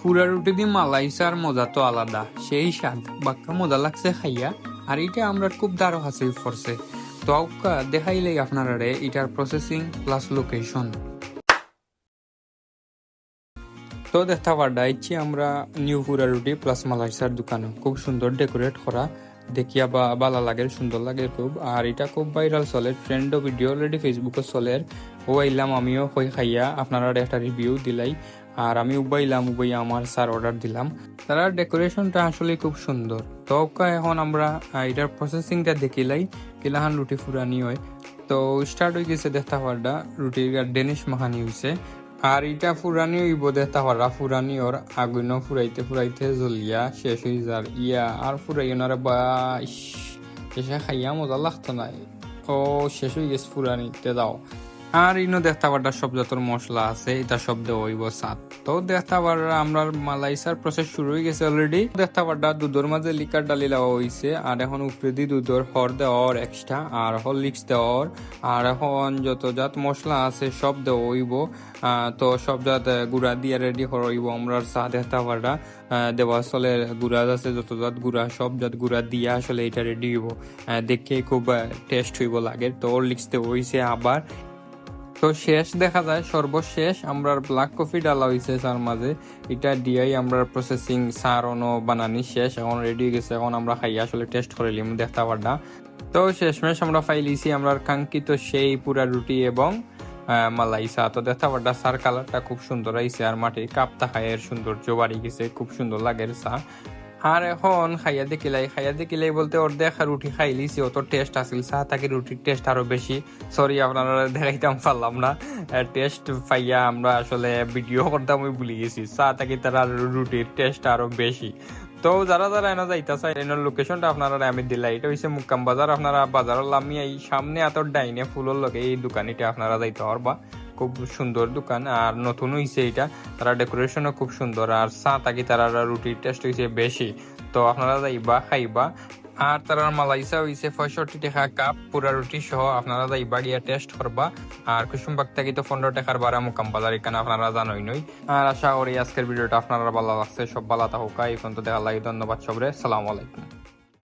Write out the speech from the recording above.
পুরা রুটি দিয়ে মালাইসার মজা তো আলাদা, সেই স্বাদ বাক্কা মজা লাগছে খাইয়া। আর এটা আমরা খুব দারো হাসিল করছে। তো দেখাইলেই আপনারা এটার প্রসেসিং প্লাস লোকেশন। তো দেখতে পারডা ইচ্ছি আমরা নিউ পুরা রুটি প্লাস মালাইসার দোকানে খুব সুন্দর ডেকোরেট করা, দেখিয়া বা ভালো লাগে, সুন্দর লাগে খুব। আর এটা খুব ভাইরাল চলে, ট্রেন্ড ভিডিও অলরেডি ফেসবুকে চলে। ও আইলাম আমিও হই খাইয়া আপনারা একটা রিভিউ দিলাই। আর আমি উবাইলাম, উবাইয়া আমার স্যার অর্ডার দিলাম। তারা ডেকোরেশনটা আসলে খুব সুন্দর। তো এখন আমরা এটার প্রসেসিংটা দেখিলাই কিলাহান রুটি ফুরানি হয়। তো স্টার্ট হয়ে গেছে দেখতে পারডা রুটির ডেনিশ মাখানি হয়েছে। আর ইটা ফুরানি হইব দেখতে পারা, ফুরানি ওর আগুন ফুরাইতে ফুরাইতে জ্বলিয়া শেষ হয়ে যার ইয়া। আর ফুরাই ওনারা বা এসে খাইয়া মজা লাগতো না। ও শেষ হয়ে গেছে ফুরানিতে দাও। আর ইনো দেখতে পারটা সব যত মশলা আছে এটা সব দেওয়া হইব সাত। তো দেখতে পার আমরা মালাইসার প্রসেস শুরু হয়ে গেছে অলরেডি। দেখতে পারটা দুধের মাঝে লিকার ডালি দেওয়া হয়েছে। আর এখন উপরে দিয়ে দুধের হর দেওয়ার এক্সট্রা আর হরলিক্স দেওয়ার। আর এখন যত জাত মশলা আছে সব দেওয়া হইব। তো সব জাত গুড়া দিয়ে রেডি হইব আমরা চা। দেখতে পারটা দেওয়া চলে গুড়া আছে যত জাত গুড়া, সব জাত গুড়া দিয়ে আসলে এটা রেডি হইব। দেখে খুব টেস্ট হইব লাগে। তো হরলিক্স দেওয়া হয়েছে আবার। তো শেষ দেখা যায় সর্বশেষ আমরা ব্ল্যাক কফি ডালা হয়েছে তার মাঝে। এটা দিয়াই আমরা প্রসেসিং সার বানানি শেষ, এখন রেডি হয়ে গেছে। এখন আমরা খাই আসলে টেস্ট করে নিলাম দেখতে পারডা। তো শেষমেশ আমরা ফাইলিছি আমরা কাঙ্ক্ষিত সেই পুরা রুটি এবং মালাইসা। তো দেখতে পারডা সার কালারটা খুব সুন্দর আইছে। আর মাটির কাপটা খাইয়ের সৌন্দর্য বাড়ি গেছে, খুব সুন্দর লাগে চা। আর এখন খাইয়া দেখিলাই বলতে অর্ধেক রুটি খাইলিছি, অত টেস্ট আসিল চা থাকি রুটির টেস্ট আরো বেশি। সরি আপনারা দেখাইতাম পারলাম না, টেস্ট পাইয়া আমরা আসলে ভিডিও করতাম ওই ভুলে গেছি। চা থাকি তারা রুটির টেস্ট আরো বেশি। তো যারা যারা এনে যাইতাছে এনার লোকেশনটা আপনারা আমি দিলাই। এটা হচ্ছে মুক্কাম বাজার। আপনারা বাজারের লামি এই সামনে এত ডাইনে ফুলের লগে এই দোকানিটা আপনারা যাইতে পারবা। খুব সুন্দর দোকান আর নতুন হয়েছে এটা। তারা ডেকোরেশনও খুব সুন্দর। আর চা থাকি তারা রুটির টেস্ট হয়েছে বেশি। তো আপনারা যাইবা খাইবা। আর তারা মালাইসা হয়েছে 65 টাকা কাপ পুরা রুটি সহ। আপনারা যাইবা গিয়া টেস্ট করবা। আর কুসুমবাগ থাকি তো 15 টাকার বারা মুকাম বাজার, এখানে আপনারা জানোই নই। আর আশা করি আজকের ভিডিওটা আপনারা ভালো লাগছে। সব ভালো থাকুক, এই পর্যন্ত দেখা লাগে। ধন্যবাদ সবরে, সালাম আলাইকুম।